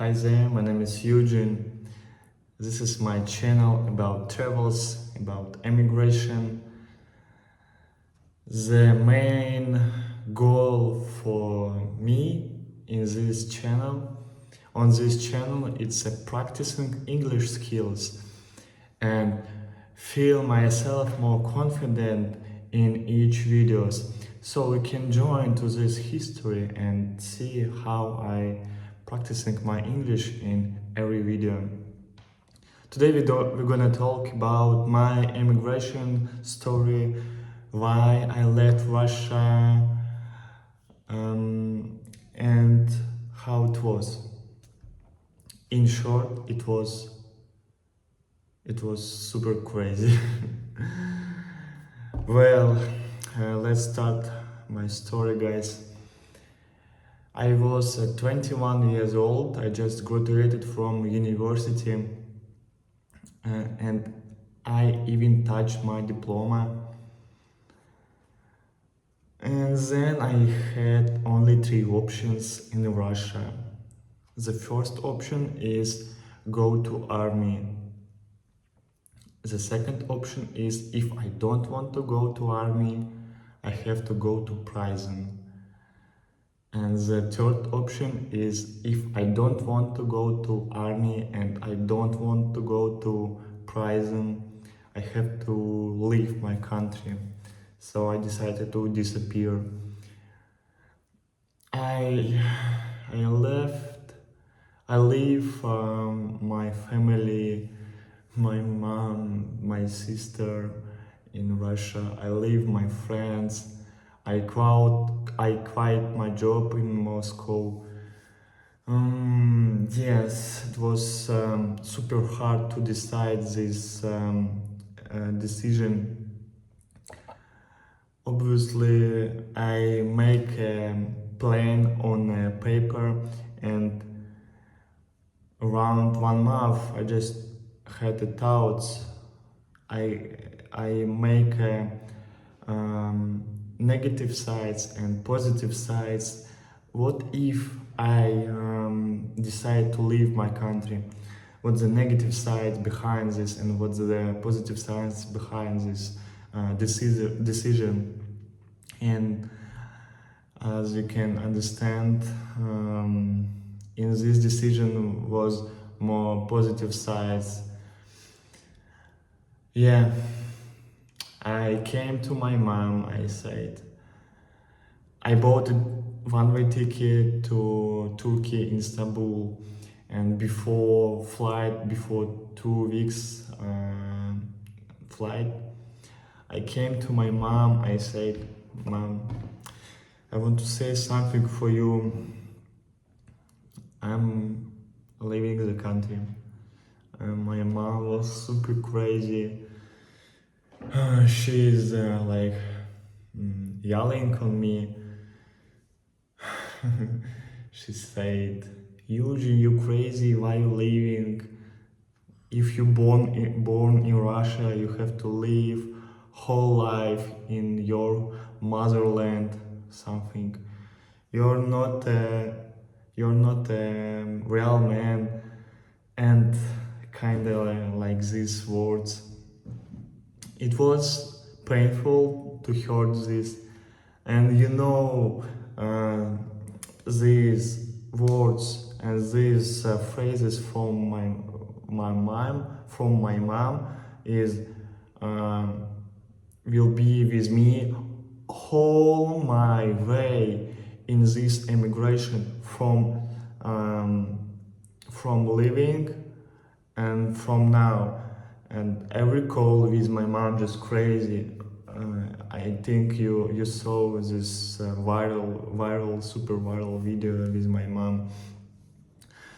Hi there, my name is Eugene. This is my channel about travels, about emigration. The main goal for me in this channel, it's a practicing English skills and feel myself more confident in each videos. So we can join to this history and see how I practicing my English in every video. Today we're gonna talk about my immigration story, why I left Russia, and how it was. In short, it was super crazy. Well, let's start my story, guys. I was 21 years old. I just graduated from university, and I even touched my diploma. And then I had only three options in Russia. The first option is go to army. The second option is if I don't want to go to army, I have to go to prison. And the third option is if I don't want to go to army and I don't want to go to prison, I have to leave my country. So I decided to disappear. I left. I leave my family, my mom, my sister in Russia. I leave my friends. I quit my job in Moscow. Yes, it was super hard to decide this decision. Obviously, I make a plan on a paper, and around 1 month I just had the thoughts. I make negative sides and positive sides. What if I decide to leave my country? What's the negative sides behind this, and what's the positive sides behind this decision? And as you can understand, in this decision was more positive sides. Yeah, I came to my mom. I said, I bought a one-way ticket to Turkey, Istanbul, and before 2 weeks flight, I came to my mom. I said, Mom, I want to say something for you. I'm leaving the country. My mom was super crazy. She's like yelling on me. She said, Eugene, you crazy, why you leaving? If you born in Russia, you have to live whole life in your motherland, something. You're not a real man, and kind of like these words. It was painful to hear this, and these words and these phrases from my mom is will be with me all my way in this immigration from living and from now. And every call with my mom just crazy. I think you saw this super viral video with my mom.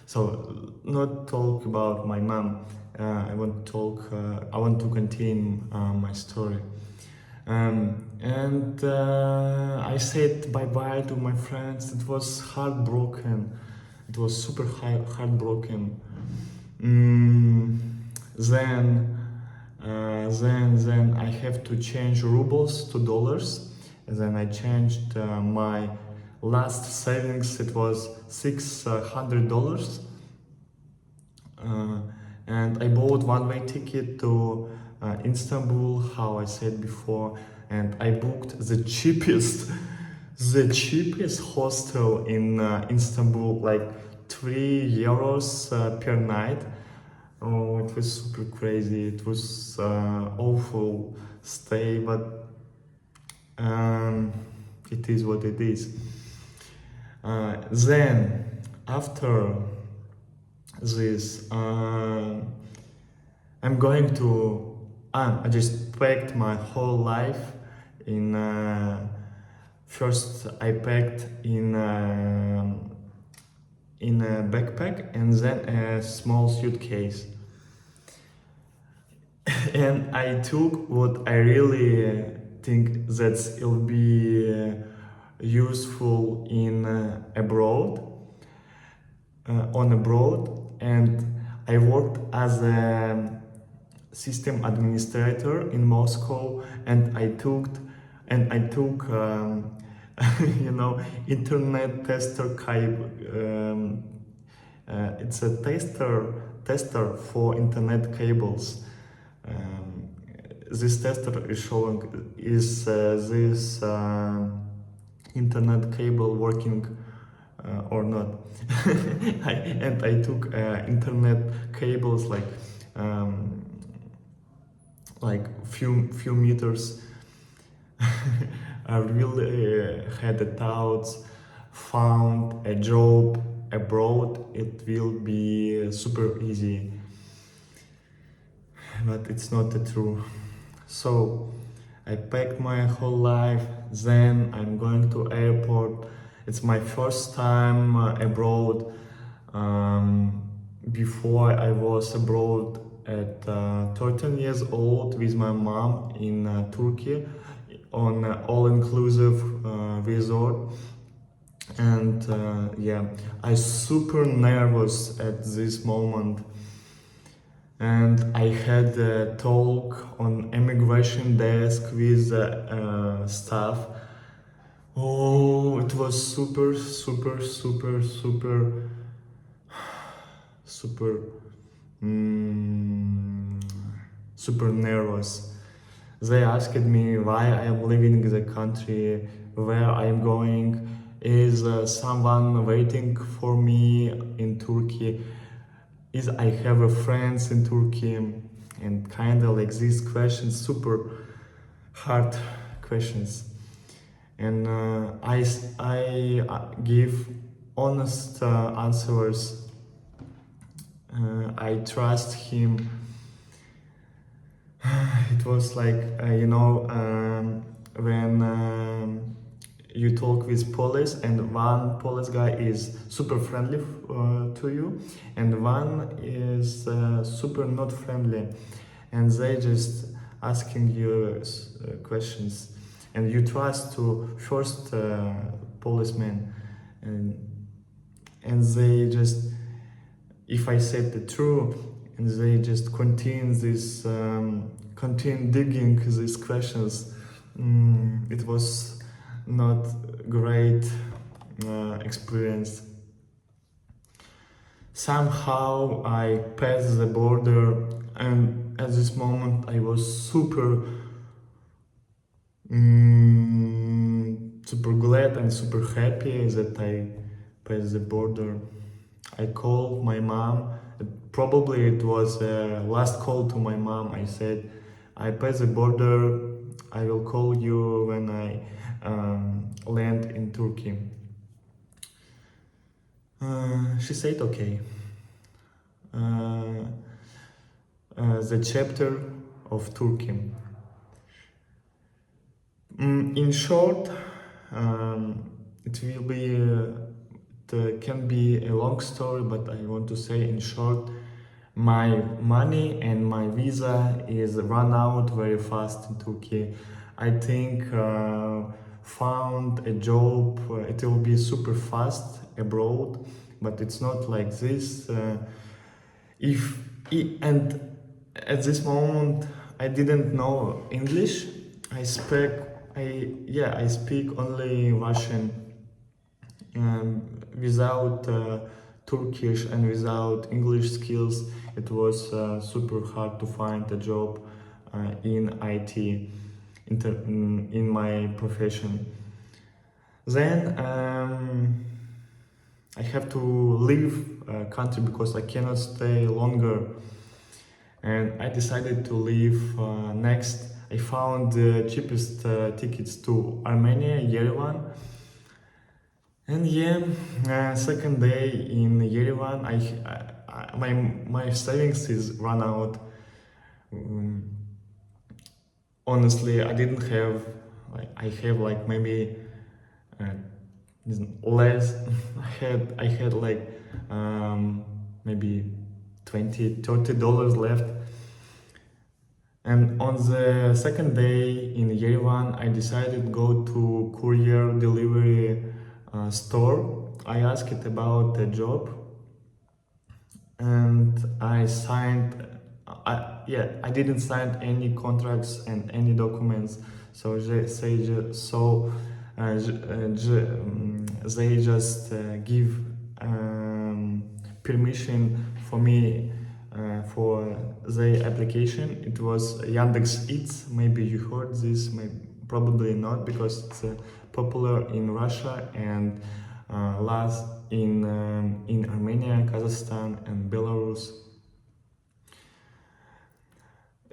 So not talk about my mom. I want to continue my story. And I said bye-bye to my friends. It was heartbroken. It was super heartbroken. Then I have to change rubles to dollars. And then I changed my last savings. It was $600. uh, and I bought one-way ticket to Istanbul, how I said before, and I booked the cheapest hostel in Istanbul, like €3 per night. Oh, it was super crazy. It was awful stay, but um, it is what it is. Then after this, I'm going to. I just packed my whole life in. First, I packed in a backpack and then a small suitcase. And I took what I really think that will be useful in abroad, on abroad, and I worked as a system administrator in Moscow, and I took you know, internet tester cable. It's a tester for internet cables. Um, this tester is showing is this internet cable working or not. I took internet cables um, like few meters. I really had the thoughts, found a job abroad. It will be super easy, but it's not the truth. So I packed my whole life. Then I'm going to airport. It's my first time abroad. Before I was abroad at 13 years old with my mom in Turkey on an all-inclusive resort. And yeah, I super nervous at this moment. And I had a talk on immigration desk with staff. Oh, it was super, super, super, super, super, super nervous. They asked me why I am leaving the country, where I am going, is someone waiting for me in Turkey, is I have a friends in Turkey, and kind of like these questions, super hard questions. And I give honest answers. I trust him. It was like when you talk with police, and one police guy is super friendly to you, and one is super not friendly, and they just asking you questions, and you trust to first policeman, and they just, if I said the truth, and they just continue digging these questions. It was not great experience. Somehow I passed the border, and at this moment I was super glad and super happy that I passed the border. I called my mom. Probably it was a last call to my mom. I said, I passed the border. I will call you when I land in Turkey. She said, okay. The chapter of Turkey. In short, it will be. It can be a long story, but I want to say in short, my money and my visa is run out very fast in Turkey. I think found a job, it will be super fast abroad, but it's not like this. And at this moment I didn't know English. I speak only Russian, without Turkish and without English skills, it was super hard to find a job in IT, in my profession. Then I have to leave country because I cannot stay longer, and I decided to leave next. I found the cheapest tickets to Armenia, Yerevan, and yeah, second day in Yerevan, my savings is run out. Um, Honestly, I didn't have I have like maybe uh, less. I had like maybe $20-30 left. And on the second day in Yerevan, I decided to go to courier delivery store. I asked it about the job, and I signed. I didn't sign any contracts and any documents. So they say they just give permission for me for the application. It was Yandex Eats. Maybe you heard this, maybe probably not, because it's popular in Russia and last in Armenia, Kazakhstan, and Belarus.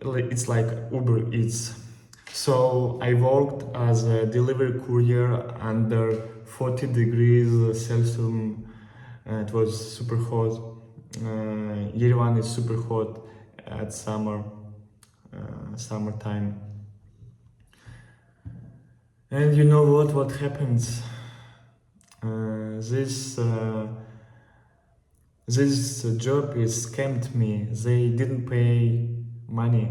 It's like Uber Eats. So I worked as a delivery courier under 40 degrees Celsius. It was super hot. Yerevan is super hot at summertime. And you know what happens? This job is scammed me. They didn't pay money.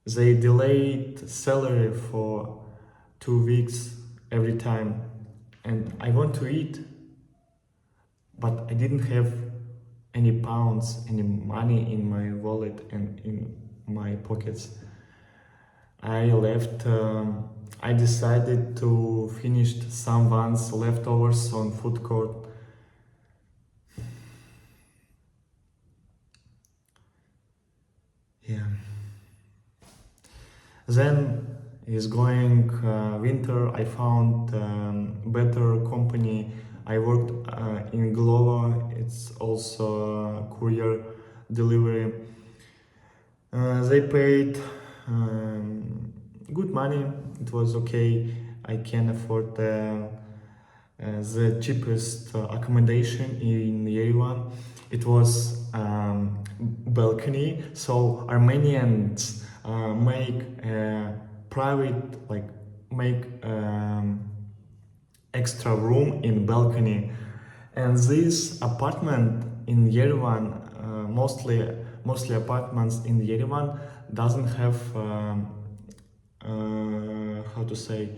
They delayed salary for 2 weeks every time. And I want to eat, but I didn't have any pounds, any money in my wallet and in my pockets. I left. I decided to finish someone's leftovers on food court. Yeah. Then is going winter. I found better company. I worked in Glovo. It's also courier delivery. They paid good money. It was okay. I can afford the cheapest accommodation in Yerevan. It was balcony. So Armenians make private, like make extra room in balcony. And this apartment in Yerevan, mostly apartments in Yerevan doesn't have how to say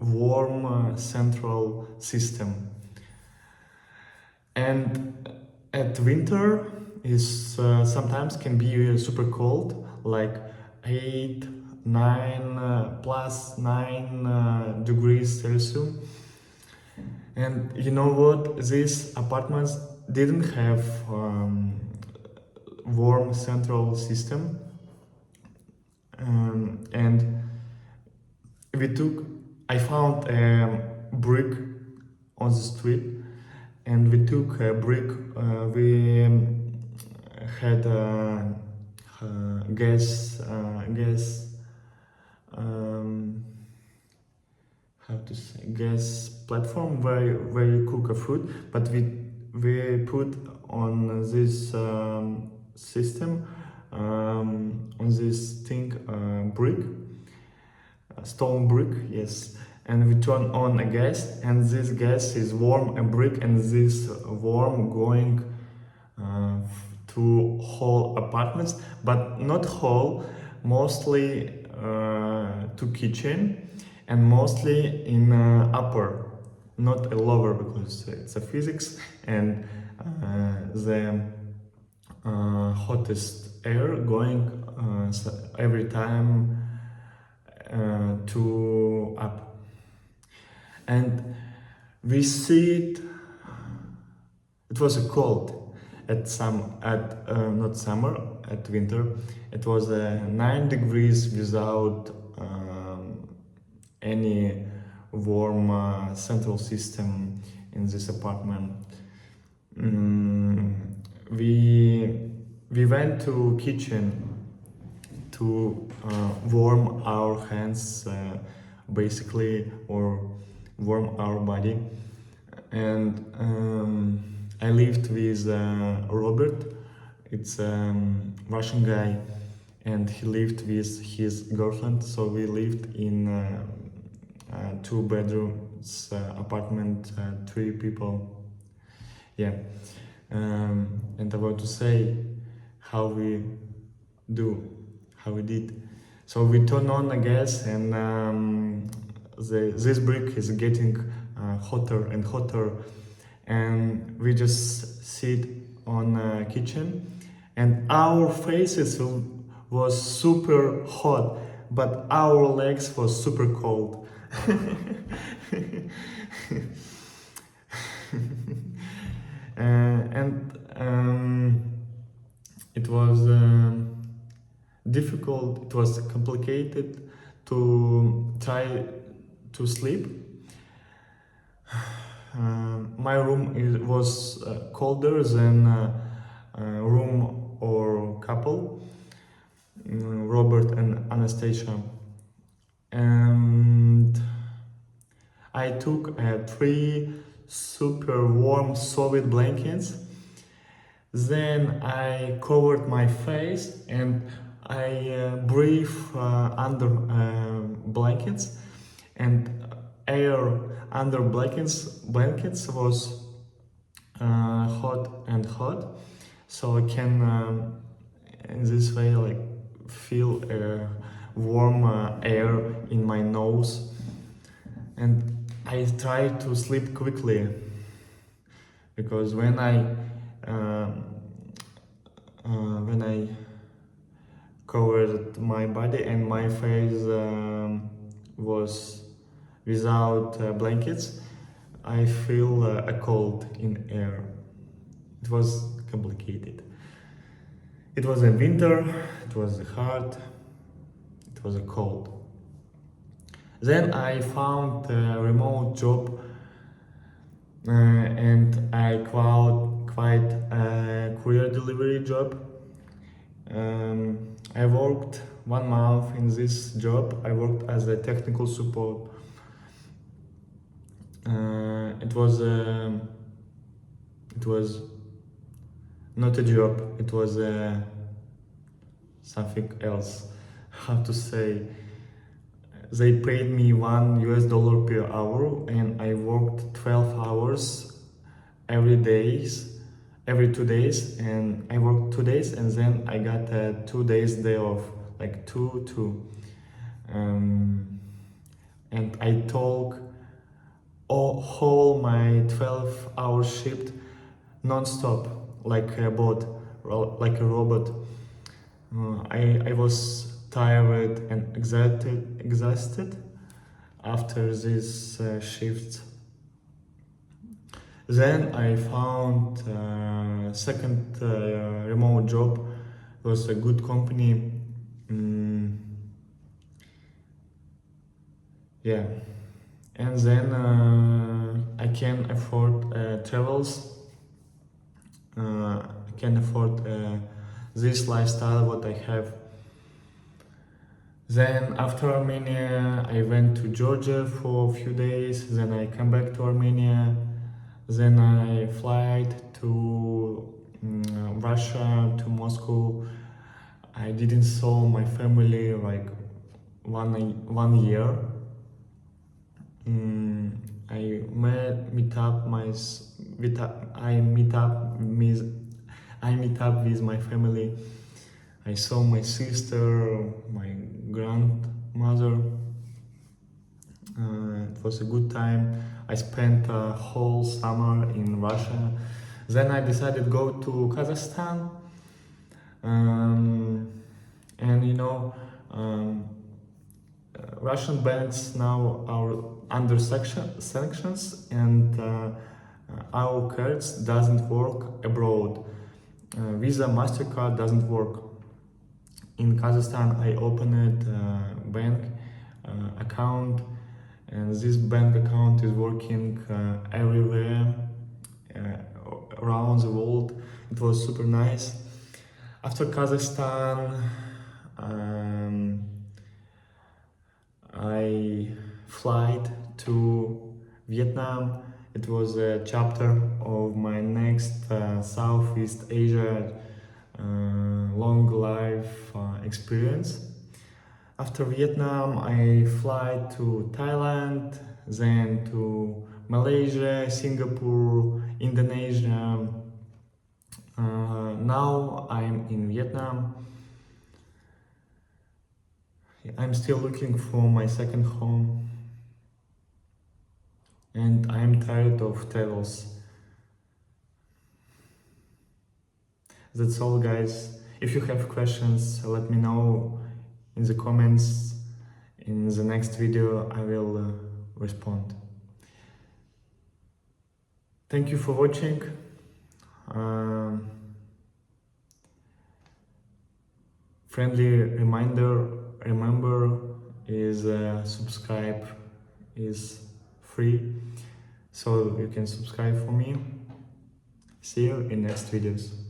warm central system. And at winter is sometimes can be super cold, like 8 9 plus 9 degrees Celsius. And you know what? These apartments didn't have warm central system, and we took. I found a brick on the street, and we took a brick. We had gas. How to say, gas platform where you cook a food, but we put on this system on this thing brick, stone brick, yes, and we turn on a gas, and this gas is warm a brick, and this warm going to whole apartments, but not whole, mostly to kitchen, and mostly in upper, not a lower, because it's a physics, and the hottest air going every time to up. And we see it It was a cold not summer, at winter. It was 9 degrees without any warm central system in this apartment. Mm, we went to kitchen to warm our hands, basically, or warm our body. And I lived with Robert. It's a Russian guy, and he lived with his girlfriend. So we lived in 2 bedrooms apartment, 3 people. Yeah. And I want to say how we how we did. So we turn on the gas, and this brick is getting hotter and hotter, and we just sit on kitchen, and our faces was super hot, but our legs was super cold. And it was difficult, it was complicated to try to sleep. My room was colder than room or couple, Robert and Anastasia. And I took 3 super warm Soviet blankets. Then I covered my face and I breathe under blankets, and air under blankets was hot and hot, so I can in this way like feel warm air in my nose, and I try to sleep quickly, because when I covered my body and my face was without blankets, I feel a cold in air. It was complicated. It was a winter, it was hard, it was a cold. Then I found a remote job, and I quite a courier delivery job. I worked 1 month in this job. I worked as a technical support. It was not a job. It was something else. How to say? They paid me $1 per hour, and I worked 12 hours every 2 days, and I worked 2 days, and then I got 2 days day off, like 2. And I talk whole my 12-hour shift non-stop, like a bot, like a robot. I was tired and exhausted after this shift. Then I found second remote job. It was a good company. Yeah, and then I can afford travels. I can afford this lifestyle what I have. Then after Armenia, I went to Georgia for a few days. Then I come back to Armenia. Then I flight to Russia, to Moscow. I didn't saw my family like one year. I meet up with my family. I saw my sister, my grandmother. It was a good time. I spent a whole summer in Russia. Then I decided to go to Kazakhstan. And Russian banks now are under sanctions, and Our cards doesn't work abroad. Visa, MasterCard doesn't work. In Kazakhstan, I opened a bank account, and this bank account is working everywhere around the world. It was super nice. After Kazakhstan, I flight to Vietnam. It was a chapter of my next Southeast Asia long life experience. After Vietnam, I fly to Thailand, then to Malaysia, Singapore, Indonesia. Now I'm in Vietnam. I'm still looking for my second home, and I'm tired of travels. That's all, guys. If you have questions, let me know in the comments. In the next video, I will respond. Thank you for watching. Friendly reminder, remember, is subscribe is free, so you can subscribe for me. See you in next videos.